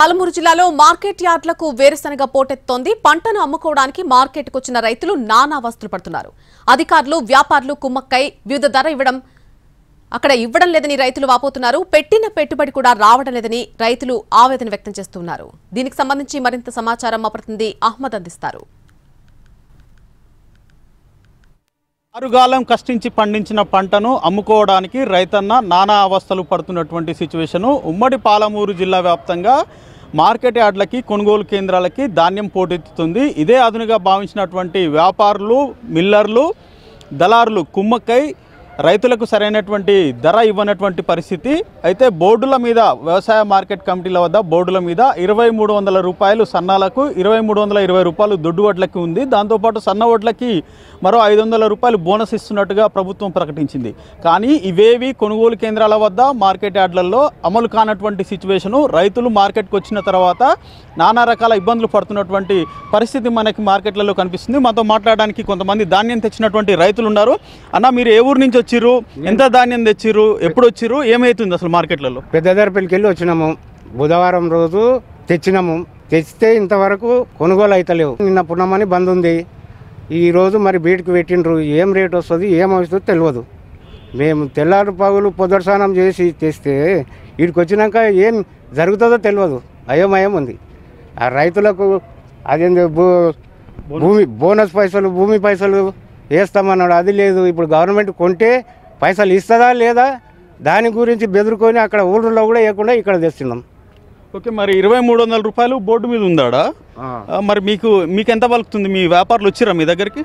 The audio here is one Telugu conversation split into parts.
పాలమూరు జిల్లాలో మార్కెట్ యార్డ్లకు వేరుశనగ పోటెత్తోంది. పంటను అమ్ముకోవడానికి మార్కెట్కు వచ్చిన రైతులు నానా అవస్థలు పడుతున్నారు. అధికారులు, వ్యాపారులు కుమ్మక్కై వివిధ ధర ఇవ్వడం లేదని రైతులు వాపోతున్నారు. పెట్టిన పెట్టుబడి కూడా రావడం లేదని రైతులు ఆవేదన వ్యక్తం చేస్తున్నారు. దీనికి సంబంధించి మరింత సమాచారం మా ప్రతినిధి అహ్మద్ అందిస్తారు. ఆరుగాలం కష్టించి పండించిన పంటను అమ్ముకోవడానికి రైతన్న నానా అవస్థలు పడుతున్నటువంటి సిచ్యువేషను ఉమ్మడి పాలమూరు జిల్లా వ్యాప్తంగా మార్కెట్ యార్డ్లకి, కొనుగోలు కేంద్రాలకి ధాన్యం పోటెత్తుతుంది. ఇదే అదునుగా భావించినటువంటి వ్యాపారులు, మిల్లర్లు, దళారులు కుమ్మక్కై రైతులకు సరైనటువంటి ధర ఇవ్వనటువంటి పరిస్థితి. అయితే బోర్డుల మీద, వ్యవసాయ మార్కెట్ కమిటీల వద్ద బోర్డుల మీద 2300 రూపాయలు సన్నాలకు, 2320 రూపాయలు దొడ్డు వడ్లకి ఉంది. దాంతోపాటు సన్న వడ్లకి మరో 500 రూపాయలు బోనస్ ఇస్తున్నట్టుగా ప్రభుత్వం ప్రకటించింది. కానీ ఇవేవి కొనుగోలు కేంద్రాల వద్ద, మార్కెట్ యార్డ్లలో అమలు కానటువంటి సిచ్యువేషను. రైతులు మార్కెట్కి వచ్చిన తర్వాత నానా రకాల ఇబ్బందులు పడుతున్నటువంటి పరిస్థితి మనకి మార్కెట్లలో కనిపిస్తుంది. మాతో మాట్లాడడానికి కొంతమంది ధాన్యం తెచ్చినటువంటి రైతులు ఉన్నారు. అన్న, మీరు ఏ ఊరు నుంచి వచ్చిర్రు? ఎంత ధాన్యం తెచ్చిర్రు? ఎప్పుడు వచ్చిర్రు? ఏమైతుంది అసలు మార్కెట్లలో? పెద్దదర్పల్లికి వెళ్ళి వచ్చినాము. బుధవారం రోజు తెచ్చినాము. తెచ్చితే ఇంతవరకు కొనుగోలు అవుతలేవు. నిన్న పున్నమని బంద్ ఉంది. ఈరోజు మరి బీటికి పెట్టిండ్రు. ఏం రేట్ వస్తుంది, ఏమవుతుందో తెలియదు. మేము తెల్లారు పగులు పొద్దుట స్నానం చేసి తెస్తే వీడికి వచ్చినాక ఏం జరుగుతుందో తెలియదు. అయోమయం ఉంది. ఆ రైతులకు అదేంది భూమి బోనస్ పైసలు, భూమి పైసలు వేస్తామన్నాడు, అది లేదు. ఇప్పుడు గవర్నమెంట్ కొంటే పైసలు ఇస్తుందా లేదా దాని గురించి బెదురుకొని అక్కడ ఊళ్ళో కూడా వేయకుండా ఇక్కడ తెస్తున్నాం. ఓకే, మరి 2300 రూపాయలు బోర్డు మీద ఉందాడా? మరి మీకు ఎంత పలుకుతుంది? మీ వ్యాపారులు వచ్చిరా మీ దగ్గరికి?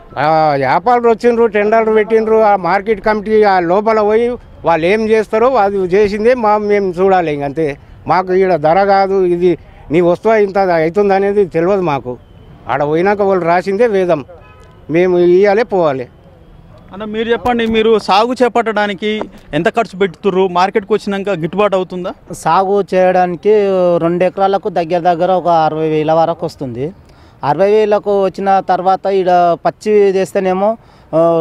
వ్యాపారులు వచ్చిండ్రు, టెండర్లు పెట్టిండ్రు. ఆ మార్కెట్ కమిటీ ఆ లోపల పోయి వాళ్ళు ఏం చేస్తారో అది చేసిందే మేము చూడాలి. ఇంకంతే. మాకు ఇక్కడ ధర కాదు, ఇది నీ వస్తువు ఇంత అవుతుంది అనేది తెలియదు మాకు. ఆడ పోయినాక వాళ్ళు రాసిందే వేదం, మేము ఇవ్వాలి పోవాలి. అన్న, మీరు చెప్పండి, మీరు సాగు చేపట్టడానికి ఎంత ఖర్చు పెడుతుర్రు? మార్కెట్కి వచ్చినాక గిట్టుబాటు అవుతుందా? సాగు చేయడానికి 2 ఎకరాలకు దగ్గర ఒక 60,000 వరకు వస్తుంది. 60,000కు వచ్చిన తర్వాత ఈడ పచ్చి చేస్తేనేమో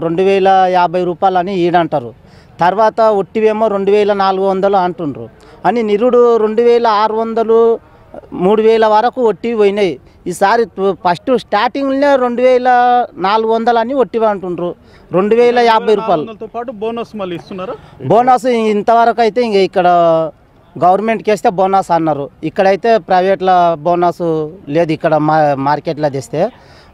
2,050 రూపాయలు అని ఈడంటారు. తర్వాత ఒట్టివేమో 2,400 అంటుండ్రు అని నిరుడు 2,600, 3,000 వరకు ఒట్టివి పోయినాయి. ఈసారి ఫస్ట్ స్టార్టింగ్లోనే 2,400 అని ఒట్టివి అంటుండ్రు. 2,050 రూపాయలతో పాటు బోనస్ మళ్ళీ ఇస్తున్నారు. బోనస్ ఇంతవరకు అయితే ఇంక ఇక్కడ గవర్నమెంట్కి వేస్తే బోనస్ అన్నారు. ఇక్కడైతే ప్రైవేట్లో బోనస్ లేదు. ఇక్కడ మార్కెట్లో తెస్తే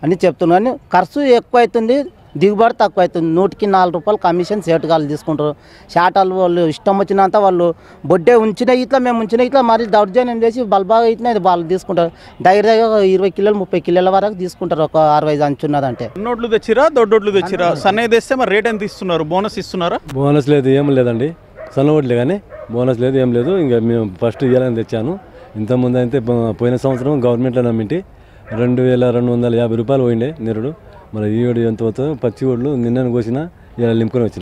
అని చెప్తున్నారు. కానీ ఖర్చు ఎక్కువ అవుతుంది, దిగుబడి తక్కువ అవుతుంది. 100కి 4 రూపాయలు కమిషన్ సేటుగాళ్ళు తీసుకుంటారు. షాటాలు వాళ్ళు ఇష్టం వచ్చినంత వాళ్ళు బొడ్డే ఉంచిన ఇట్లా మేము ఉంచిన ఇట్లా మరి దౌర్జన్యం చేసి బల్బాగా ఇట్లా వాళ్ళు తీసుకుంటారు. దగ్గర 20 కిలోలు 30 కిలోల వరకు తీసుకుంటారు. ఒక 60 అంచున్నదంటే. నోట్లు తెచ్చిరా, దొడ్డోట్లు తెచ్చిరా? సన్నయ్య తెస్తే మరి రేట్ ఎంత ఇస్తున్నారు? బోనస్ ఇస్తున్నారా? బోనస్ లేదు, ఏం లేదండి. సన్నవట్లే కానీ బోనస్ లేదు, ఏం లేదు. ఇంకా మేము ఫస్ట్ ఇవ్వాలని తెచ్చాను. ఇంతకుముందు అయితే పోయిన సంవత్సరం గవర్నమెంట్లో నమ్మింటి 2,250 రూపాయలు పోయిండే నిరుడు. మరి ఈ ఓడి ఎంత పోతుందో పచ్చి ఓడ్లు నిన్న కోసిన ఇలా నింపుకొని వచ్చింది.